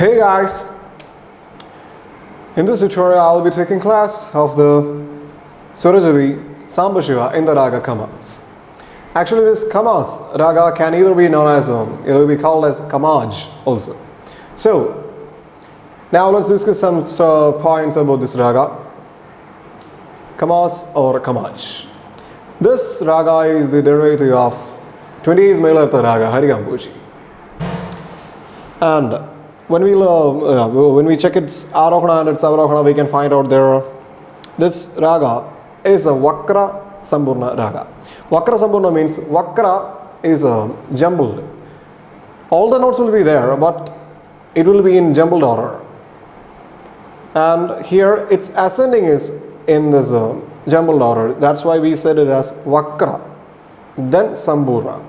Hey guys, in this tutorial I will be taking class of the Swarajathi Sambhashiva in the raga Kamas. Actually this Kamas raga can either be known as, it will be called as Kamaj also. So now let's discuss some points about this raga, Kamas or Kamaj. This raga is the derivative of 28th Mailartha raga Harigambuji. And when we check its Arohana and its Avarohana, we can find out this raga is a Vakra Sambhurna raga. Vakra Sambhurna means Vakra is jumbled. All the notes will be there, but it will be in jumbled order. And here its ascending is in this jumbled order. That's why we said it as Vakra, then Sambhurna.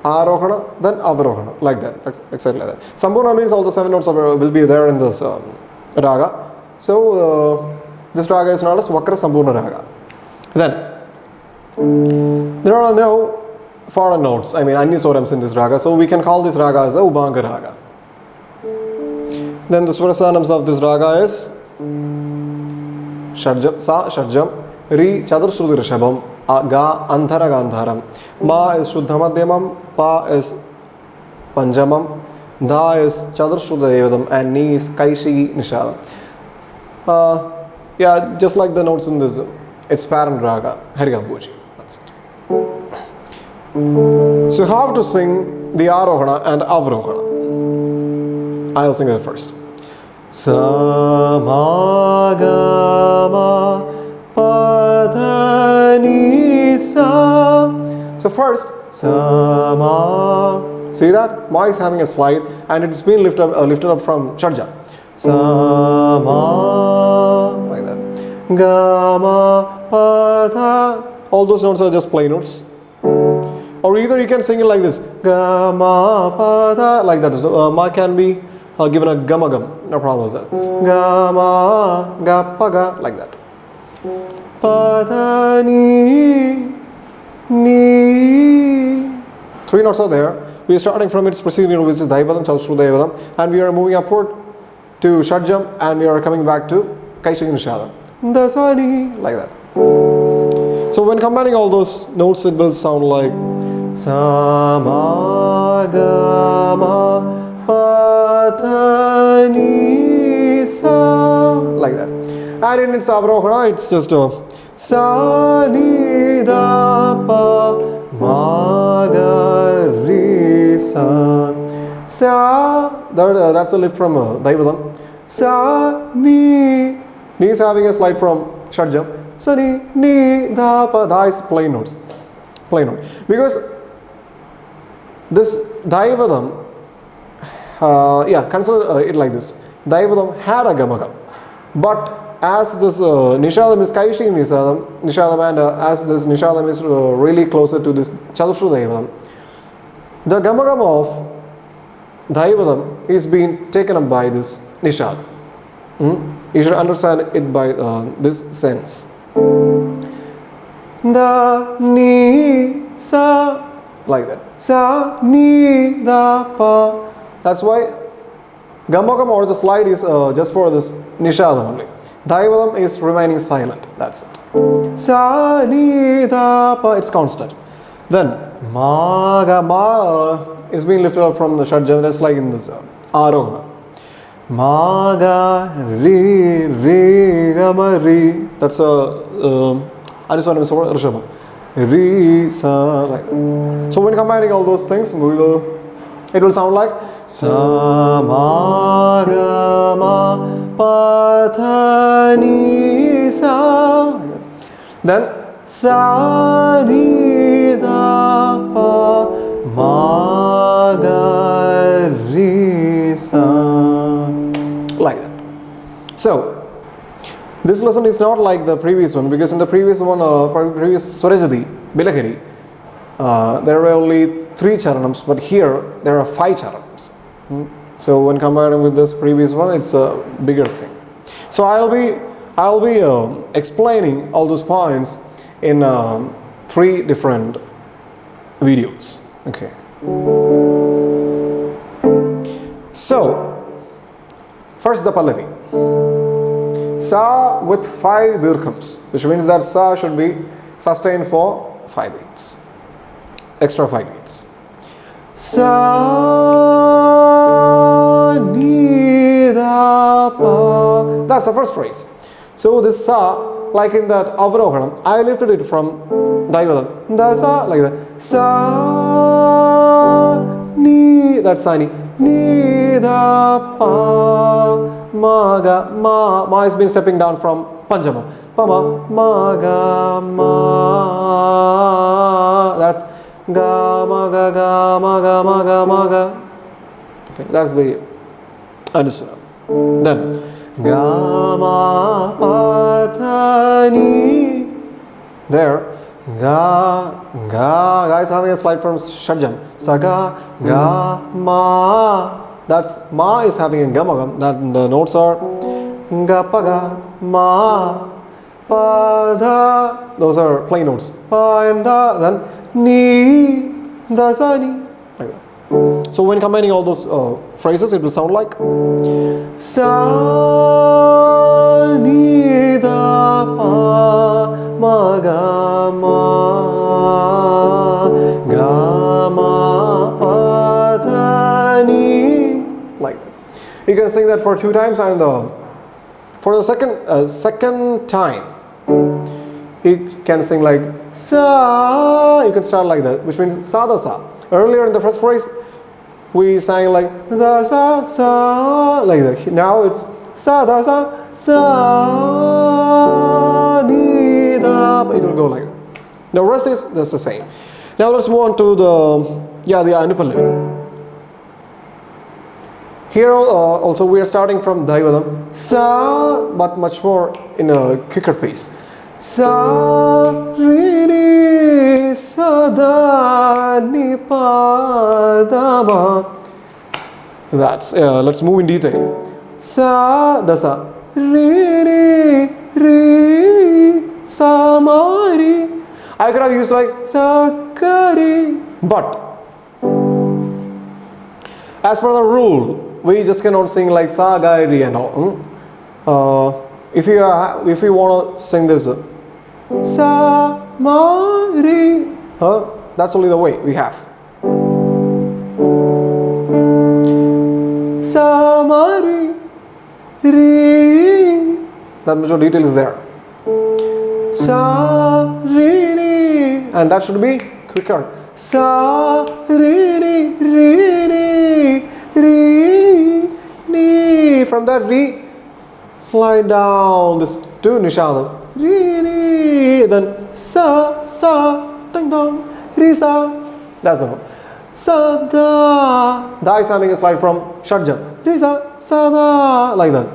Arohana, then Avarohana, like that, exactly like that. Sambhurna means all the 7 notes will be there in this raga. So this raga is known as Vakra Sambhurna raga. Then there are no foreign notes, aniswarams in this raga, so we can call this raga as a Ubanga raga. Then the swarasanams of this raga is Sharjam, Sa Sharjam, Ri Chadurshruti Rishabam, Ga Anthara Gandharam, Ma is Shuddhamadhyamam, Pa is Panjamam, Da is Chadurshruti and Ni is Kaishi Nishadam. Yeah, just like the notes in this, it's parent raga, Harigambuji. That's it. So you have to sing the Arohana and Avarohana. I'll sing it first. Samagama Padani Sa. So first, Sama. See that? Ma is having a slide and it's been lifted up from Charja. Sama. Like that. Gama Pada. All those notes are just plain notes. Or either you can sing it like this. Gama Pada. Like that. So, Ma can be given a Gama Gam. No problem with that. Gama Gapaga. Like that. Padani Ni. 3 notes are there. We are starting from its preceding note, which is Daivadam, Chadurshruti Daivadam, and we are moving upward to Shadjam, and we are coming back to Kaishaki Nishadam. Dasani. Like that. So when combining all those notes, it will sound like Samagama Patani Sa. Like that. And in its Avarohana, it's just Sa Ni Da Pa Ma Ga Ri Sa. Sa. That's a lift from Daivadam. Sa Ni. Ni is having a slide from Shadjam. Sa Ni Ni Da Pa. Da is plain notes. Plain note. Because this Daivadam, consider it like this. Daivadam had a Gamagam. But as this Nishadam is Kaishi Nishadam and as this Nishadam is really closer to this Chadurshruti Daivadam, the Gamagam of Daivadam is being taken up by this Nishad. You should understand it by this sense. Da Ni Sa. Like that. Sa Ni Da Pa. That's why Gamagam or the slide is just for this Nishadam only. Daivadam is remaining silent. That's it. Sa Ni Da Pa. It's constant. Then Ma Ga Ma is being lifted up from the Shadjam, just like in this Arohana. Ma Ga Ri Ri Ga Ma Ri. That's Aniswaram is Rishabha. Ri Sa. Like that. So when combining all those things, it will sound like Samagama Patani Sa. Then Sa Ni Da Pa Ma Ga Ri Sa. Like that. So this lesson is not like the previous one, because in the previous one, previous Swarajathi, Bilagiri, there were only 3 charanams, but here there are 5 charanams. So when comparing with this previous one, it's a bigger thing. So I'll be explaining all those points in 3 different videos. Okay. So First the Pallavi. Sa with 5 dirghams, which means that sa should be sustained for 5 beats. Extra 5 beats. Sa ni da pa. That's the first phrase. So this sa, like in that Avarohanam, I lifted it from Daivadam. Da sa, like that. Sa ni, that's sa ni. Ni da pa. Ma ga ma. Ma has been stepping down from Panjama. Pa ma. Ma ga ma. That's ga ma ga ga ma ga ma ga ma ga. Okay, that's the understood. Then ga ma pa tha ni. There ga is having a slide from Shadjam. Sa ga ma. That's ma is having a gamagam. That the notes are ga pa ga ma pa dha. Those are plain notes. Pa and dha. Then ni da sa ni. Like that. So when combining all those phrases, it will sound like sa ni da pa ma ga ma pa tha ni. Like that. You can sing that for 2 times, and for the second time you can sing like sa. You can start like that, which means sa da sa. Earlier in the first phrase we sang like da sa sa, like that. Now it's sa da sa sa ni da. It will go like that. The rest is just the same. Now let's move on to the Anupallavi. Here also we are starting from Daivadam. Sa, but much more in a quicker pace. Sa re ni sa da ni pa da ma. That's let's move in detail. Sa da sa re ni re sa ma re. I could have used like sa ka re, but as per the rule, we just cannot sing like sa ga re and all. If you want to sing this sa ma re, that's only the way we have. Sa ma re re. That much of detail is there. Sa re ni, and that should be quicker. Sa re ni re ni re ni. From that re, slide down this to nishadam. Re ni. Then sa ding dong re sa. That's the one. Sa da. Da is having a slide from shadjam. Re sa da, like that.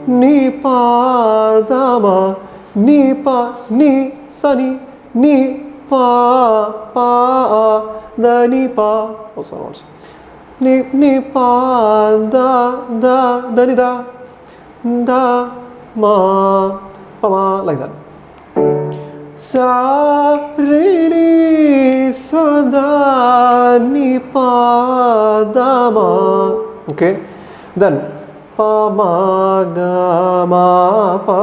Ni pa da ma. Ni pa ni sa ni pa da ni pa. Also notes. Ni pa da ni da ma pa ma, like that. Sa re ni sa da ni pa da ma. Okay. Then pa ma ga ma pa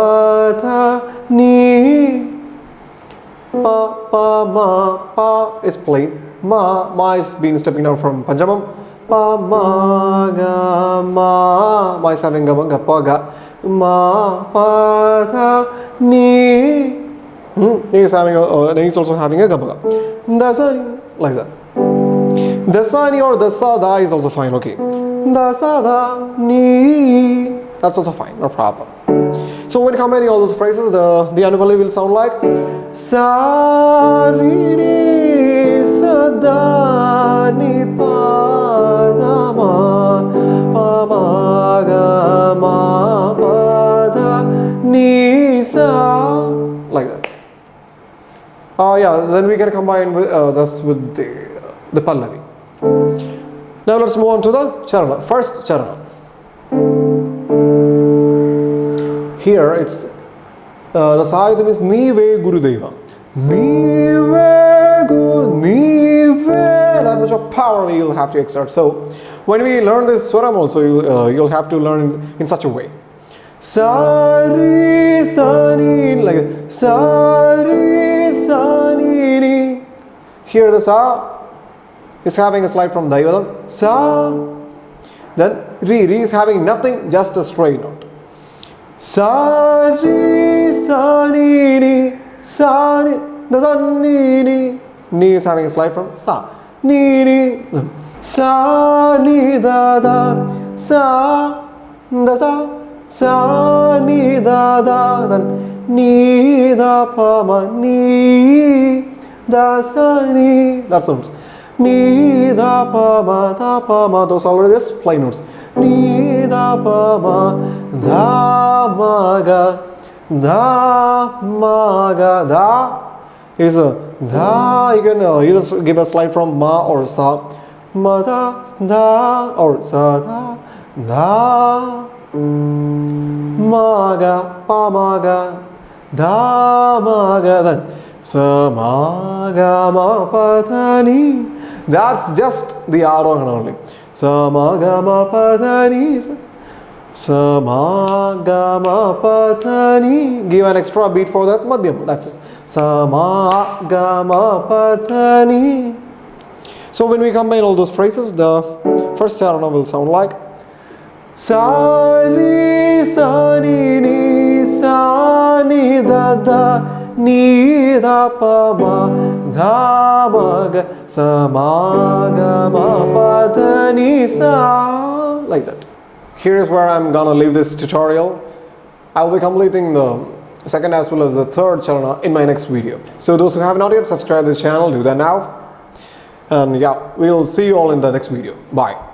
tha ni. Pa ma pa is plain. Ma is been stepping down from Panjamam. Pa ma ga ma is having ga pa ga ma pa tha ni. He is having he's also having a ga pa ga. Da sa ni, like that. Da sa ni or da sa da is also fine. Okay. Da sa da ni. That's also fine, no problem. So when combining all those phrases, the Anupallavi will sound like sa re ni sa da ni pa da ma pa ma ga ma pa da ni sa, like that. Then we can combine with this with the Pallavi. Now let's move on to the Charana. First Charana. Here it's the Sahidam is Nive Gurudeva. Nive Gu Nive. That much of power you'll have to exert. So when we learn this swaram also, you'll have to learn in such a way. Sa re sa ni, like that. Sa re sa ni ni. Here the sa is having a slide from Daivatam. Sa. Then re is having nothing, just a straight note. Sa re sa ni ni. Sa ni. The sa ni ni. Ni is having a slide from sa. Ni ni. Sa ni da da. Sa da sa. Sa ni da da. Then ni da pa ma. Ni da sa ni. That sounds. Ni da pa ma da pa ma. Those are already just plain notes. Ni da pa ma da ma ga da ma ga. Da is a da. You can either give a slide from ma or sa. Ma da da or sa da da ma ga pa ma ga da ma ga. Then sa ma ga ma pa tha ni. That's just the arohana only. Sa ma ga ma pa tha ni. Sa ma ga ma pa tha ni. Give an extra beat for that madhyam. That's it. Sa ma ga ma pa tha ni. So when we combine all those phrases, the first charana will sound like sa re sa ni ni sa ni da da ni da pa ma da ma ga sa ma ga ma pa da ni sa, like that. Here is where I'm gonna leave this tutorial. I'll be completing the second as well as the third charana in my next video. So those who have not yet subscribed to this channel, do that now. And yeah, we'll see you all in the next video. Bye.